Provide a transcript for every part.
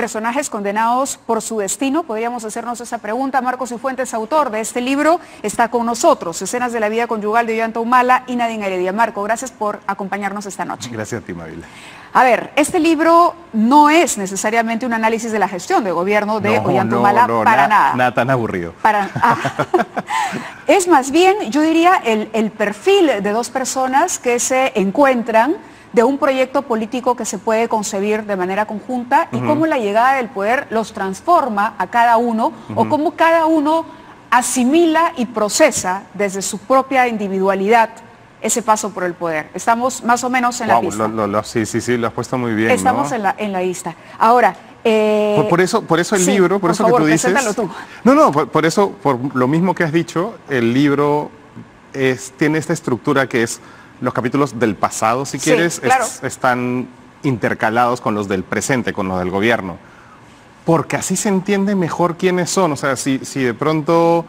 personajes condenados por su destino. Podríamos hacernos esa pregunta. Marcos Cifuentes, autor de este libro, está con nosotros. Escenas de la vida conyugal de Ollanta Humala y Nadine Heredia. Marco, gracias por acompañarnos esta noche. Gracias a ti, Mabila. A ver, este libro no es necesariamente un análisis de la gestión de gobierno de Ollanta Humala, para nada. Nada tan aburrido. Es más bien, yo diría, el perfil de dos personas que se encuentran de un proyecto político que se puede concebir de manera conjunta y cómo la llegada del poder los transforma a cada uno o cómo cada uno asimila y procesa desde su propia individualidad ese paso por el poder. Estamos más o menos en la pista. Sí, lo has puesto muy bien. Estamos, ¿no?, en la lista. Ahora, por eso el libro, por eso favor, que tú dices. Preséntalo tú. No, por eso, por lo mismo que has dicho, el libro tiene esta estructura que es los capítulos del pasado, si quieres, claro, están intercalados con los del presente, con los del gobierno. Porque así se entiende mejor quiénes son. O sea, si de pronto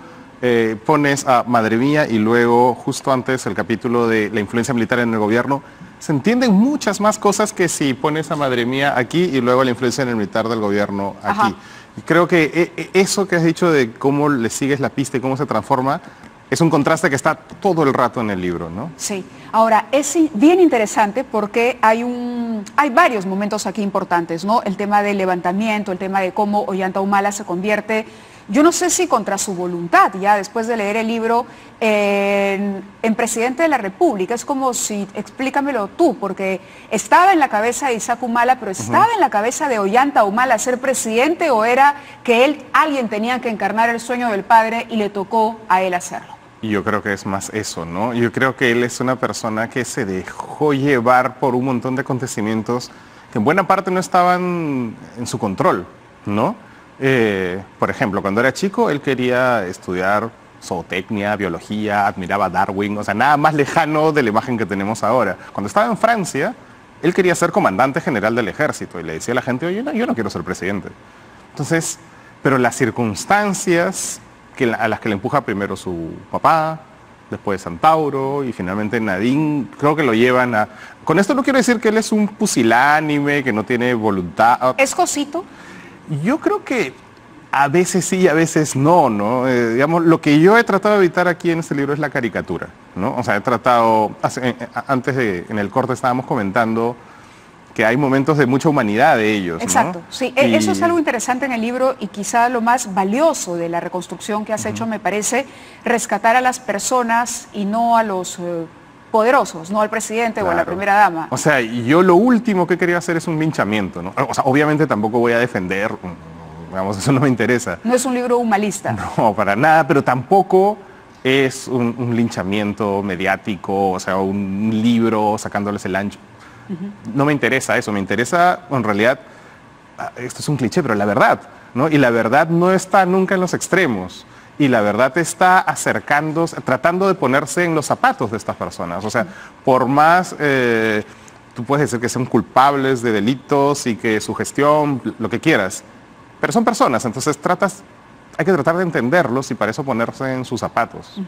pones a Madre Mía y luego justo antes el capítulo de la influencia militar en el gobierno, se entienden muchas más cosas que si pones a Madre Mía aquí y luego la influencia en el militar del gobierno aquí. Y creo que eso que has dicho de cómo le sigues la pista y cómo se transforma, es un contraste que está todo el rato en el libro, ¿no? Sí. Ahora, es bien interesante porque hay varios momentos aquí importantes, ¿no? El tema del levantamiento, el tema de cómo Ollanta Humala se convierte, yo no sé si contra su voluntad, ya después de leer el libro, en presidente de la República. Es como si, explícamelo tú, porque estaba en la cabeza de Isaac Humala, pero estaba en la cabeza de Ollanta Humala ser presidente, o era que alguien tenía que encarnar el sueño del padre y le tocó a él hacerlo. Y yo creo que es más eso, ¿no? Yo creo que él es una persona que se dejó llevar por un montón de acontecimientos que en buena parte no estaban en su control, ¿no? Por ejemplo, cuando era chico, él quería estudiar zootecnia, biología, admiraba a Darwin, o sea, nada más lejano de la imagen que tenemos ahora. Cuando estaba en Francia, él quería ser comandante general del ejército y le decía a la gente, oye, yo no quiero ser presidente. Entonces, pero las circunstancias a las que le empuja primero su papá, después Santauro y finalmente Nadine, creo que lo llevan a... Con esto no quiero decir que él es un pusilánime, que no tiene voluntad. ¿Es cosito? Yo creo que a veces sí y a veces no, ¿no? Digamos, lo que yo he tratado de evitar aquí en este libro es la caricatura, ¿no? O sea, he tratado, en el corte estábamos comentando que hay momentos de mucha humanidad de ellos, exacto, ¿no? Sí, eso es algo interesante en el libro y quizá lo más valioso de la reconstrucción que has hecho, me parece, rescatar a las personas y no a los poderosos, no al presidente, claro, o a la primera dama. O sea, yo lo último que quería hacer es un linchamiento, ¿no? O sea, obviamente tampoco voy a defender, digamos, eso no me interesa. No es un libro humanista. No, para nada, pero tampoco es un linchamiento mediático, o sea, un libro sacándoles el ancho. No me interesa eso, me interesa, en realidad, esto es un cliché, pero la verdad, ¿no? Y la verdad no está nunca en los extremos. Y la verdad está acercándose, tratando de ponerse en los zapatos de estas personas. O sea, por más, tú puedes decir que son culpables de delitos y que su gestión, lo que quieras, pero son personas, entonces hay que tratar de entenderlos y para eso ponerse en sus zapatos.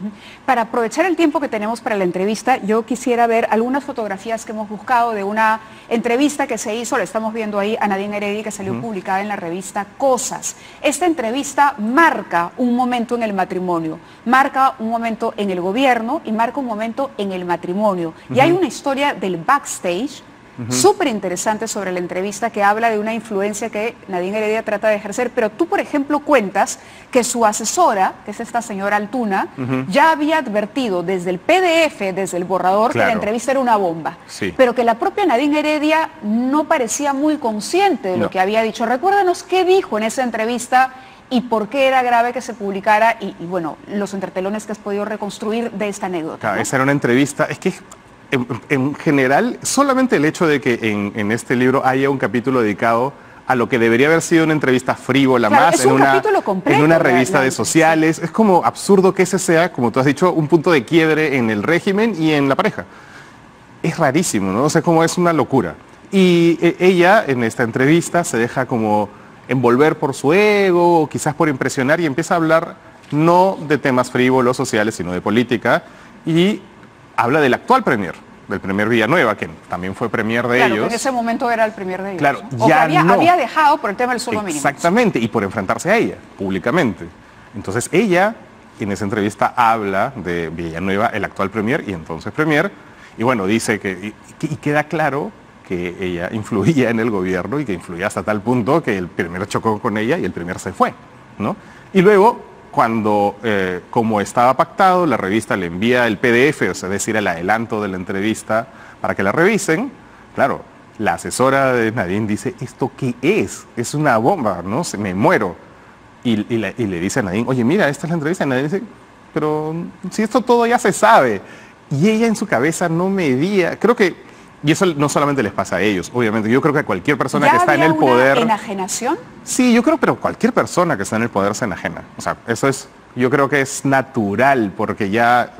Para aprovechar el tiempo que tenemos para la entrevista, yo quisiera ver algunas fotografías que hemos buscado de una entrevista que se hizo, la estamos viendo ahí, a Nadine Heredia, que salió publicada en la revista Cosas. Esta entrevista marca un momento en el matrimonio, marca un momento en el gobierno y marca un momento en el matrimonio. Y hay una historia del backstage súper interesante sobre la entrevista que habla de una influencia que Nadine Heredia trata de ejercer, pero tú, por ejemplo, cuentas que su asesora, que es esta señora Altuna, ya había advertido desde el PDF, desde el borrador, claro, que la entrevista era una bomba, pero que la propia Nadine Heredia no parecía muy consciente de lo que había dicho. Recuérdanos qué dijo en esa entrevista y por qué era grave que se publicara y bueno, los entretelones que has podido reconstruir de esta anécdota. Claro, ¿no? Esa era una entrevista, es que en general, solamente el hecho de que en este libro haya un capítulo dedicado a lo que debería haber sido una entrevista frívola, claro, más en una revista de sociales, es como absurdo que ese sea, como tú has dicho, un punto de quiebre en el régimen y en la pareja. Es rarísimo, ¿no? O sea, como es una locura. Y ella en esta entrevista se deja como envolver por su ego, o quizás por impresionar, y empieza a hablar no de temas frívolos sociales, sino de política, y habla del actual premier, del premier Villanueva, que también fue premier de Claro, ellos. que en ese momento era el premier de ellos. Claro, ¿no? O ya que no. había dejado por el tema del sueldo mínimo. Exactamente, y por enfrentarse a ella, públicamente. Entonces ella, en esa entrevista, habla de Villanueva, el actual premier y entonces premier, y bueno, dice y queda claro que ella influía en el gobierno y que influía hasta tal punto que el premier chocó con ella y el premier se fue, ¿no? Y luego, cuando, como estaba pactado, la revista le envía el PDF, o sea, es decir, el adelanto de la entrevista para que la revisen, claro, la asesora de Nadine dice, ¿esto qué es? Es una bomba, ¿no? Me muero. Y le dice a Nadine, oye, mira, esta es la entrevista. Y Nadine dice, pero si esto todo ya se sabe. Y ella en su cabeza no medía, creo que, y eso no solamente les pasa a ellos, obviamente, yo creo que a cualquier persona que está en el poder... ¿Enajenación? Sí, yo creo, pero cualquier persona que está en el poder se enajena. O sea, eso es, yo creo que es natural, porque ya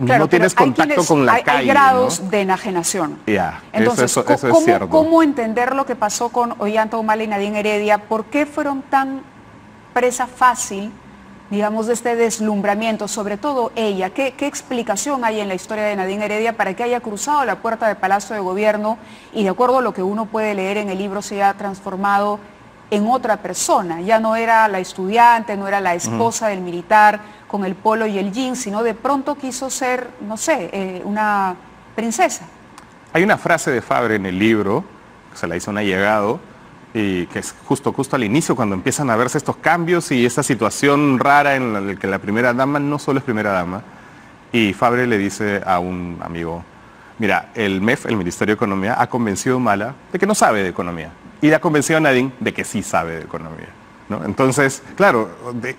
claro, no tienes contacto con la calle. Hay grados, ¿no?, de enajenación. Ya, entonces, eso es cierto. ¿Cómo entender lo que pasó con Ollanta Humala y Nadine Heredia? ¿Por qué fueron tan presa fácil, digamos, de este deslumbramiento, sobre todo ella? ¿Qué explicación hay en la historia de Nadine Heredia para que haya cruzado la puerta del Palacio de Gobierno y, de acuerdo a lo que uno puede leer en el libro, se haya transformado en otra persona? Ya no era la estudiante, no era la esposa del militar con el polo y el jean, sino de pronto quiso ser, no sé, una princesa. Hay una frase de Fabre en el libro, que se la hizo un allegado, y que es justo al inicio, cuando empiezan a verse estos cambios y esta situación rara en la que la primera dama no solo es primera dama, y Fabre le dice a un amigo, mira, el MEF, el Ministerio de Economía, ha convencido a Humala de que no sabe de economía, y le ha convencido a Nadine de que sí sabe de economía, ¿no? Entonces, claro,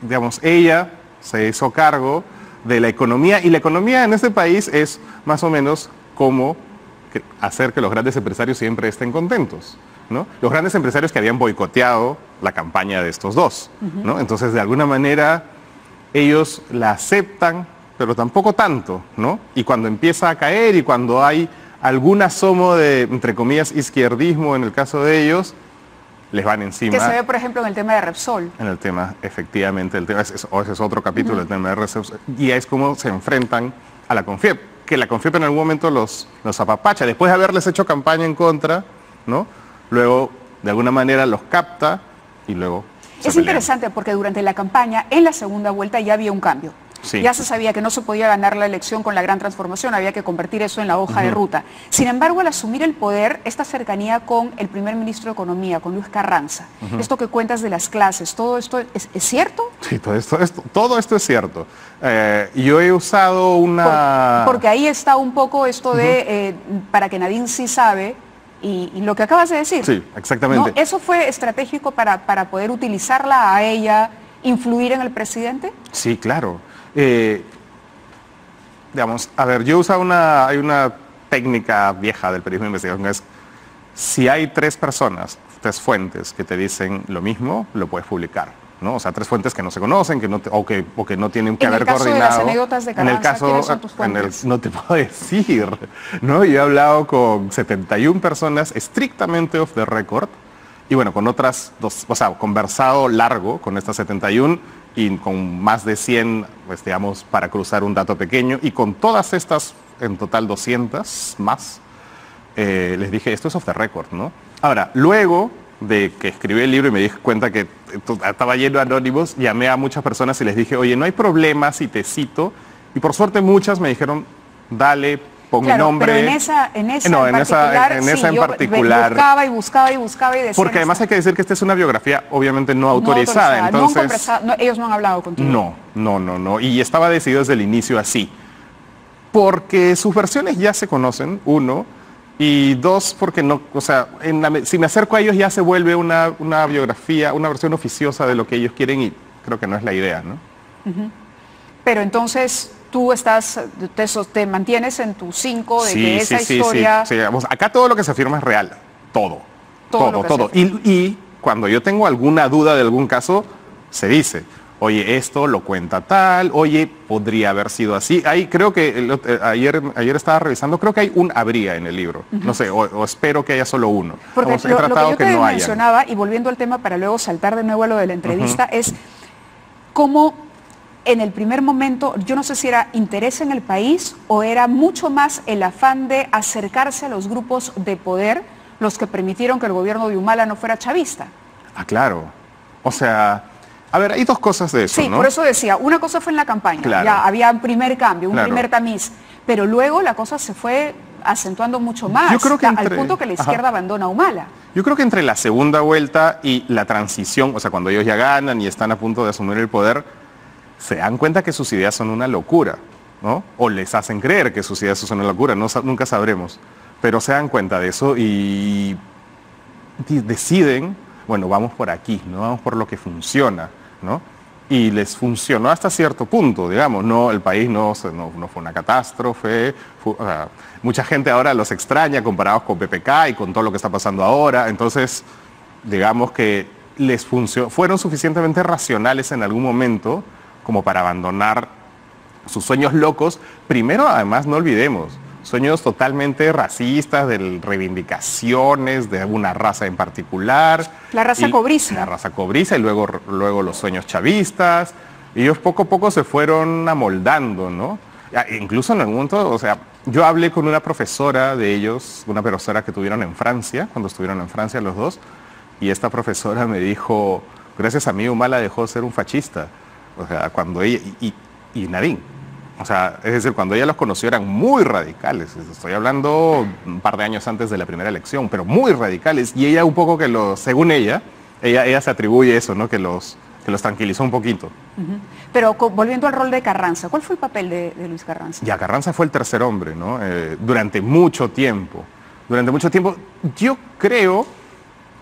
digamos, ella se hizo cargo de la economía, y la economía en este país es más o menos como hacer que los grandes empresarios siempre estén contentos, ¿no? Los grandes empresarios que habían boicoteado la campaña de estos dos, ¿no? Entonces, de alguna manera, ellos la aceptan, pero tampoco tanto, ¿no? Y cuando empieza a caer y cuando hay algún asomo de, entre comillas, izquierdismo en el caso de ellos, les van encima. Que se ve, por ejemplo, en el tema de Repsol. En el tema, efectivamente, ese es otro capítulo, el tema de Repsol. Y es como se enfrentan a la CONFIEP, que la CONFIEP en algún momento los apapacha, después de haberles hecho campaña en contra, ¿no? Luego, de alguna manera, los capta y luego es interesante porque durante la campaña, en la segunda vuelta, ya había un cambio. Sí. Ya se sabía que no se podía ganar la elección con la gran transformación, había que convertir eso en la hoja de ruta. Sin embargo, al asumir el poder, esta cercanía con el primer ministro de Economía, con Luis Carranza, esto que cuentas de las clases, ¿todo esto es cierto? Sí, todo esto es cierto. Yo he usado una... Porque ahí está un poco esto de, para que Nadine sí sabe, y lo que acabas de decir. Sí, exactamente. ¿No? ¿Eso fue estratégico para poder utilizarla a ella, influir en el presidente? Sí, claro. Digamos, a ver, yo uso hay una técnica vieja del periodismo de investigación, que es, si hay tres fuentes que te dicen lo mismo, lo puedes publicar, ¿no? O sea, tres fuentes que no se conocen, o que no tienen que haber coordinado. En el caso de las anécdotas de Carranza, ¿quiénes son tus fuentes? No te puedo decir, ¿no? Yo he hablado con 71 personas estrictamente off the record, y bueno, con otras dos, o sea, conversado largo con estas 71, y con más de 100, pues digamos, para cruzar un dato pequeño, y con todas estas, en total 200 más, les dije, esto es off the record, ¿no? Ahora, luego de que escribí el libro y me di cuenta que estaba lleno de anónimos, llamé a muchas personas y les dije, oye, no hay problema si te cito, y por suerte muchas me dijeron, dale, pon mi nombre. Pero en esa en particular, buscaba y decía. Porque además hay que decir que esta es una biografía obviamente no autorizada. Entonces, ellos no han hablado contigo. No. Y estaba decidido desde el inicio así. Porque sus versiones ya se conocen, uno, y dos, porque no, o sea, si me acerco a ellos ya se vuelve una biografía, una versión oficiosa de lo que ellos quieren, y creo que no es la idea, ¿no? Pero entonces tú te mantienes en tu 5 de que esa historia... Sí. Acá todo lo que se afirma es real, todo. Y cuando yo tengo alguna duda de algún caso, se dice, oye, esto lo cuenta tal, oye, podría haber sido así. Ahí creo que, ayer estaba revisando, creo que hay un habría en el libro, no sé, o espero que haya solo uno. Porque lo que yo te mencionaba, y volviendo al tema para luego saltar de nuevo a lo de la entrevista, es cómo en el primer momento, yo no sé si era interés en el país o era mucho más el afán de acercarse a los grupos de poder los que permitieron que el gobierno de Humala no fuera chavista. Ah, claro. O sea, a ver, hay dos cosas de eso, sí, ¿no? por eso decía, una cosa fue en la campaña, claro. ya había un primer cambio, un claro. primer tamiz, pero luego la cosa se fue acentuando mucho más, yo creo que al punto que la izquierda abandona Humala. Yo creo que entre la segunda vuelta y la transición, o sea, cuando ellos ya ganan y están a punto de asumir el poder, se dan cuenta que sus ideas son una locura, ¿no? O les hacen creer que sus ideas son una locura, nunca sabremos. Pero se dan cuenta de eso y deciden, bueno, vamos por aquí, ¿no? Vamos por lo que funciona, ¿no? Y les funcionó hasta cierto punto, digamos, no, el país no fue una catástrofe, o sea, mucha gente ahora los extraña comparados con PPK y con todo lo que está pasando ahora, entonces, digamos que fueron suficientemente racionales en algún momento como para abandonar sus sueños locos. Primero, además, no olvidemos, sueños totalmente racistas, de reivindicaciones de una raza en particular. La raza cobriza. La raza cobriza y luego los sueños chavistas. Y ellos poco a poco se fueron amoldando, ¿no? Incluso en algún momento, o sea, yo hablé con una profesora de ellos, una profesora que tuvieron en Francia, cuando estuvieron en Francia los dos, y esta profesora me dijo, gracias a mí Humala dejó de ser un fascista. O sea, cuando ella, y Nadine, o sea, es decir, cuando ella los conoció eran muy radicales, estoy hablando un par de años antes de la primera elección, pero muy radicales, y ella un poco según ella se atribuye eso, ¿no? Que los tranquilizó un poquito. Pero volviendo al rol de Carranza, ¿cuál fue el papel de Luis Carranza? Ya, Carranza fue el tercer hombre, ¿no? Durante mucho tiempo, yo creo,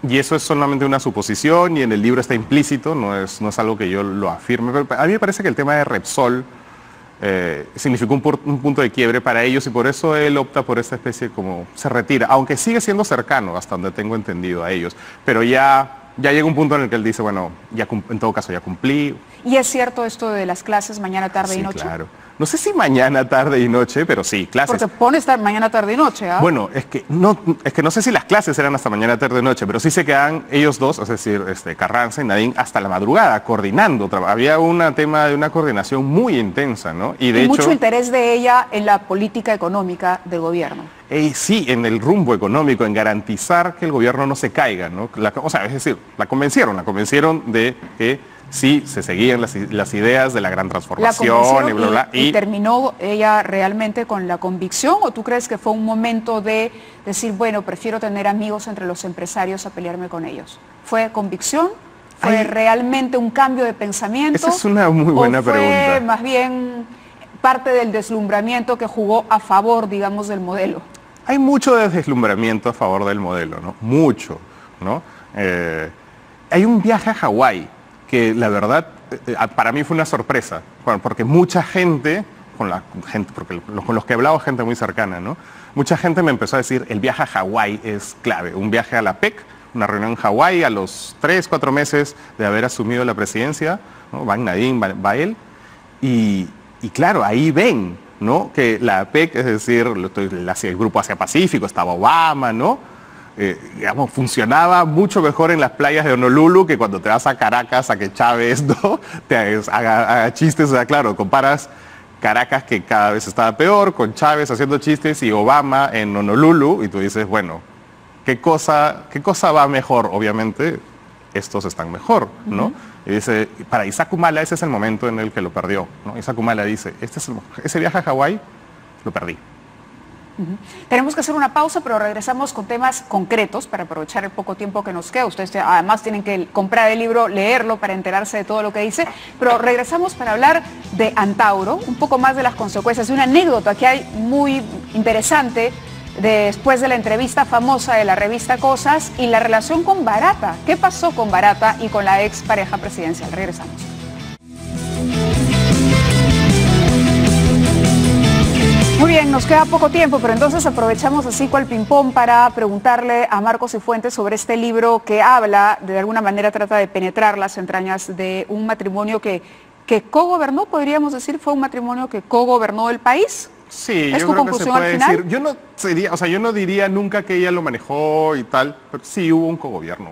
y eso es solamente una suposición y en el libro está implícito, no es algo que yo lo afirme, pero a mí me parece que el tema de Repsol significó un punto de quiebre para ellos y por eso él opta por esta especie como se retira, aunque sigue siendo cercano hasta donde tengo entendido a ellos, pero ya llega un punto en el que él dice, bueno, en todo caso ya cumplí. ¿Y es cierto esto de las clases mañana, tarde y noche? Claro. No sé si mañana, tarde y noche, pero sí, clases. Porque pone estar mañana, tarde y noche, ¿ah? Bueno, es que no sé si las clases eran hasta mañana, tarde y noche, pero sí se quedan ellos dos, es decir, Carranza y Nadine, hasta la madrugada, coordinando. Había un tema de una coordinación muy intensa, ¿no? Y de hecho, mucho interés de ella en la política económica del gobierno. Sí, en el rumbo económico, en garantizar que el gobierno no se caiga, ¿no? O sea, es decir, la convencieron de que sí se seguían las ideas de la gran transformación y bla, bla. ¿Y terminó ella realmente con la convicción o tú crees que fue un momento de decir, bueno, prefiero tener amigos entre los empresarios a pelearme con ellos? ¿Fue convicción? ¿Fue realmente un cambio de pensamiento? Esa es una muy buena pregunta. ¿Fue más bien parte del deslumbramiento que jugó a favor, digamos, del modelo? Hay mucho de deslumbramiento a favor del modelo, ¿no? Mucho, ¿no? Hay un viaje a Hawái que la verdad para mí fue una sorpresa, porque mucha gente, con los que he hablado, gente muy cercana, ¿no? Mucha gente me empezó a decir, el viaje a Hawái es clave, un viaje a la PEC, una reunión en Hawái a los 3, 4 meses de haber asumido la presidencia, ¿no? Van Nadine, va él, y claro, ahí ven, ¿no? Que la PEC, es decir, el grupo Asia-Pacífico, estaba Obama, ¿no? Digamos, funcionaba mucho mejor en las playas de Honolulu que cuando te vas a Caracas a que Chávez, ¿no? te haga chistes. O sea, claro, comparas Caracas, que cada vez estaba peor, con Chávez haciendo chistes y Obama en Honolulu, y tú dices, bueno, ¿qué cosa va mejor? Obviamente, estos están mejor, ¿no? Y dice, para Isaac Humala ese es el momento en el que lo perdió, ¿no? Isaac Humala dice, ese viaje a Hawái lo perdí. Tenemos que hacer una pausa, pero regresamos con temas concretos para aprovechar el poco tiempo que nos queda. Ustedes además tienen que comprar el libro, leerlo para enterarse de todo lo que dice, pero regresamos para hablar de Antauro, un poco más de las consecuencias, de una anécdota que hay muy interesante después de la entrevista famosa de la revista Cosas y la relación con Barata. ¿Qué pasó con Barata y con la ex pareja presidencial? Regresamos. Muy bien, nos queda poco tiempo, pero entonces aprovechamos así cual ping-pong para preguntarle a Marcos Cifuentes sobre este libro que habla, de alguna manera trata de penetrar las entrañas de un matrimonio que cogobernó, podríamos decir, fue un matrimonio que cogobernó el país. Sí, yo creo que se puede decir. Yo no diría nunca que ella lo manejó y tal, pero sí hubo un cogobierno,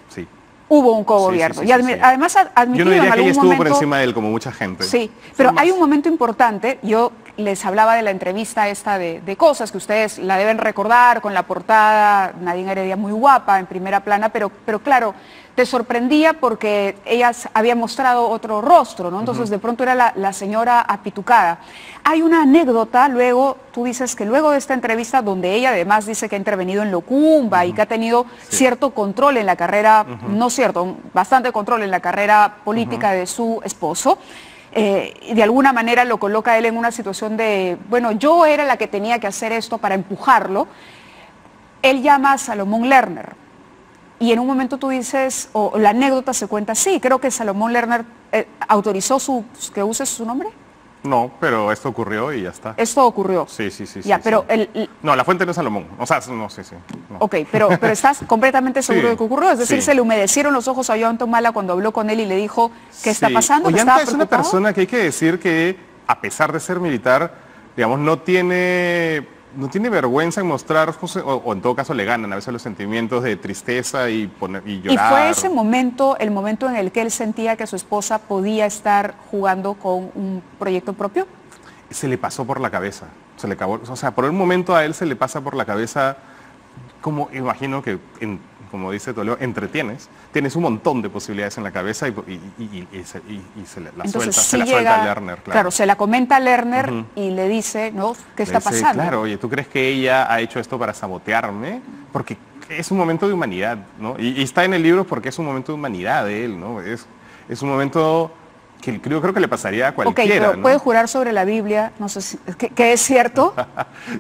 sí. Hubo un cogobierno. Y además admitido yo no diría en que algún ella estuvo momento, por encima de él, como mucha gente. Sí, pero hay un momento importante. Yo les hablaba de la entrevista esta de Cosas, que ustedes la deben recordar, con la portada, Nadine Heredia muy guapa, en primera plana, pero claro, te sorprendía porque ella había mostrado otro rostro, ¿no? Entonces de pronto era la señora apitucada. Hay una anécdota, luego, tú dices que luego de esta entrevista, donde ella además dice que ha intervenido en Locumba y que ha tenido cierto control en la carrera, no cierto, bastante control en la carrera política de su esposo, de alguna manera lo coloca a él en una situación de, bueno, yo era la que tenía que hacer esto para empujarlo. Él llama a Salomón Lerner y en un momento tú dices, o la anécdota se cuenta así, creo que Salomón Lerner autorizó que uses su nombre. No, pero esto ocurrió y ya está. Esto ocurrió. Sí. Ya, sí, pero sí. No, la fuente no es Salomón. O sea, no, sí. No. Ok, pero estás completamente seguro de que ocurrió. Es decir, se le humedecieron los ojos a Ollanta Humala cuando habló con él y le dijo qué está pasando. Ollanta es una persona que hay que decir que, a pesar de ser militar, digamos, no tiene vergüenza en mostrar, o en todo caso le ganan a veces los sentimientos de tristeza y llorar. ¿Y fue ese momento, el momento en el que él sentía que su esposa podía estar jugando con un proyecto propio? Se le pasó por la cabeza, se le acabó, o sea, por un momento a él se le pasa por la cabeza, como imagino que, como dice Toledo, tienes un montón de posibilidades en la cabeza y se la suelta a Lerner. Claro, se la comenta a Lerner y le dice, ¿no? ¿Qué está pasando? Claro, oye, ¿tú crees que ella ha hecho esto para sabotearme? Porque es un momento de humanidad, ¿no? Y está en el libro porque es un momento de humanidad de él, ¿no? Es un momento que creo que le pasaría a cualquiera. Ok, pero ¿no? puede jurar sobre la Biblia, no sé si, que es cierto.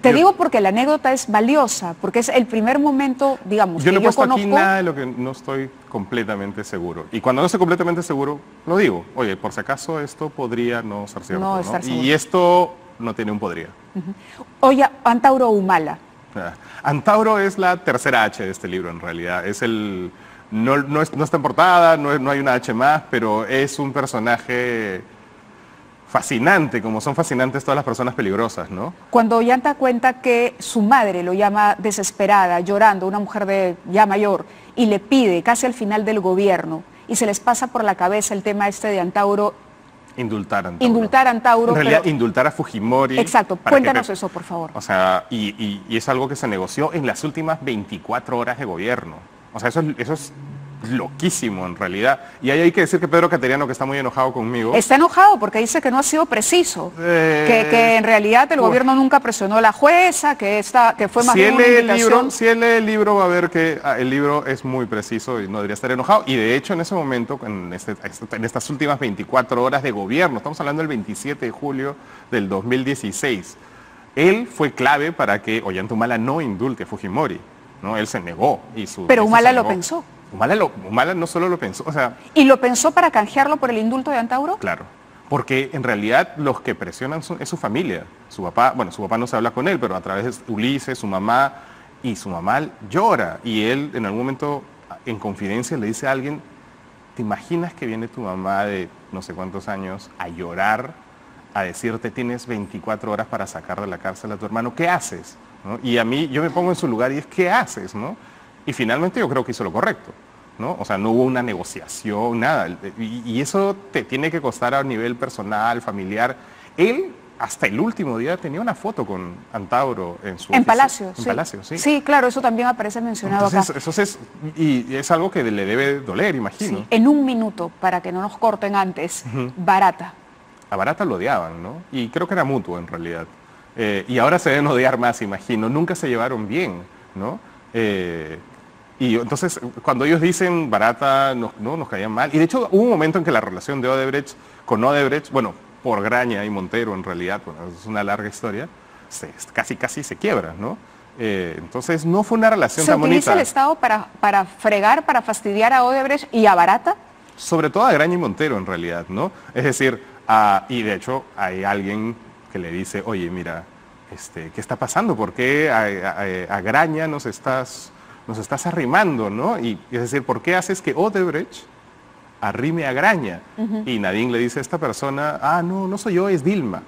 Te digo porque la anécdota es valiosa, porque es el primer momento, digamos, yo no he puesto conozco. Aquí nada de lo que no estoy completamente seguro. Y cuando no estoy completamente seguro, lo digo. Oye, por si acaso esto podría no ser cierto. No estar seguro. Y esto no tiene un podría. Oye, Antauro Humala. Antauro es la tercera H de este libro, en realidad. Es el... No está en portada, no hay una H más, pero es un personaje fascinante, como son fascinantes todas las personas peligrosas, ¿no? Cuando Ollanta cuenta que su madre lo llama desesperada, llorando, una mujer ya mayor, y le pide casi al final del gobierno, y se les pasa por la cabeza el tema este de Antauro. Indultar a Antauro. Indultar a Antauro. En realidad, indultar a Fujimori. Exacto, cuéntanos eso, por favor. O sea, y es algo que se negoció en las últimas 24 horas de gobierno. O sea, eso es loquísimo en realidad. Y ahí hay que decir que Pedro Cateriano, que está muy enojado conmigo. Está enojado porque dice que no ha sido preciso. Que en realidad el gobierno nunca presionó a la jueza, que fue más bien una invitación. Si él lee el libro va a ver que el libro es muy preciso y no debería estar enojado. Y de hecho en ese momento, en estas últimas 24 horas de gobierno, estamos hablando del 27 de julio del 2016, él fue clave para que Ollanta Humala no indulte a Fujimori. ¿No? Él se negó. Pero Humala lo pensó. Humala no solo lo pensó, o sea... ¿Y lo pensó para canjearlo por el indulto de Antauro? Claro, porque en realidad los que presionan es su familia. Su papá no se habla con él, pero a través de Ulises, su mamá llora. Y él en algún momento, en confidencia, le dice a alguien, ¿te imaginas que viene tu mamá de no sé cuántos años a llorar, a decirte tienes 24 horas para sacar de la cárcel a tu hermano? ¿Qué haces? ¿No? Y a mí, yo me pongo en su lugar y es, ¿qué haces? ¿No? Y finalmente yo creo que hizo lo correcto, ¿no? O sea, no hubo una negociación, nada. Y eso te tiene que costar a nivel personal, familiar. Él, hasta el último día, tenía una foto con Antauro en su Palacio. En Palacio, sí. Sí, claro, eso también aparece mencionado acá. Y es algo que le debe doler, imagino. Sí. En un minuto, para que no nos corten antes, Barata. A Barata lo odiaban, ¿no? Y creo que era mutuo, en realidad. Y ahora se deben odiar más, imagino. Nunca se llevaron bien, ¿no? Y entonces, cuando ellos dicen Barata, nos caían mal. Y de hecho, hubo un momento en que la relación de Odebrecht con Odebrecht, bueno, por Graña y Montero, en realidad, bueno, es una larga historia, casi se quiebra, ¿no? Entonces, no fue una relación tan bonita. ¿Se utiliza el Estado para fregar, para fastidiar a Odebrecht y a Barata? Sobre todo a Graña y Montero, en realidad, ¿no? Es decir, y de hecho, hay alguien que le dice, oye, mira, ¿qué está pasando? ¿Por qué a Graña nos estás arrimando, ¿no? Y es decir, ¿por qué haces que Odebrecht arrime a Graña? Y Nadine le dice a esta persona, no soy yo, es Dilma.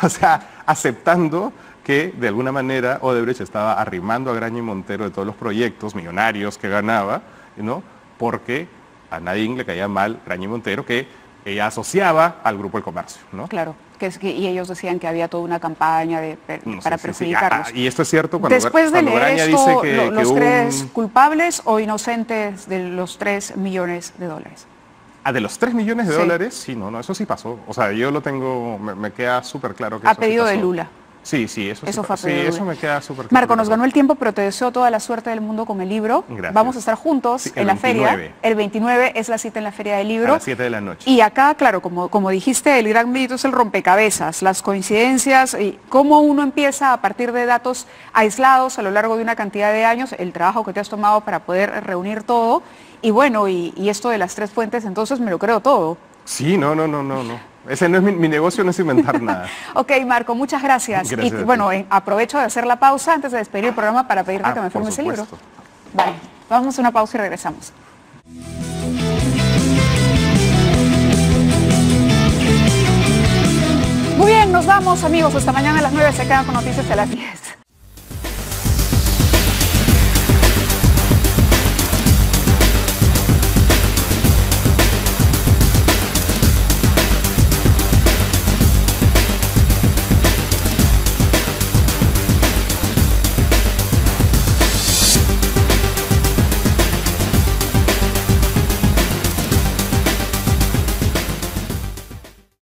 O sea, aceptando que de alguna manera Odebrecht estaba arrimando a Graña y Montero de todos los proyectos millonarios que ganaba, ¿no? porque a Nadine le caía mal Graña y Montero, que ella asociaba al Grupo El Comercio, ¿no? Claro, y ellos decían que había toda una campaña para perjudicarlos. Y esto es cierto Después de leer Graña esto, dice que ¿los crees culpables o inocentes de los 3 millones de dólares? Ah, de los 3 millones de dólares, sí, no, eso sí pasó. O sea, yo lo tengo, me queda súper claro que a eso pedido sí pasó. de Lula. Sí, eso fue a pedido de Lula. Eso me queda súper claro. Marco, nos ganó el tiempo, pero te deseo toda la suerte del mundo con el libro. Gracias. Vamos a estar juntos en la 29. feria. El 29 es la cita en la Feria del Libro. A las 7 de la noche. Y acá, claro, como dijiste, el gran mérito es el rompecabezas, las coincidencias, y cómo uno empieza a partir de datos aislados a lo largo de una cantidad de años, el trabajo que te has tomado para poder reunir todo. Y bueno, y esto de las 3 fuentes, entonces me lo creo todo. Sí, no. Ese no es mi negocio, no es inventar nada. Ok, Marco, muchas gracias. Gracias Y bueno, aprovecho de hacer la pausa antes de despedir el programa para pedirte que me firmes el libro. Vale, vamos a una pausa y regresamos. Muy bien, nos vamos, amigos. Hasta mañana a las 9. Se quedan con Noticias a las 10.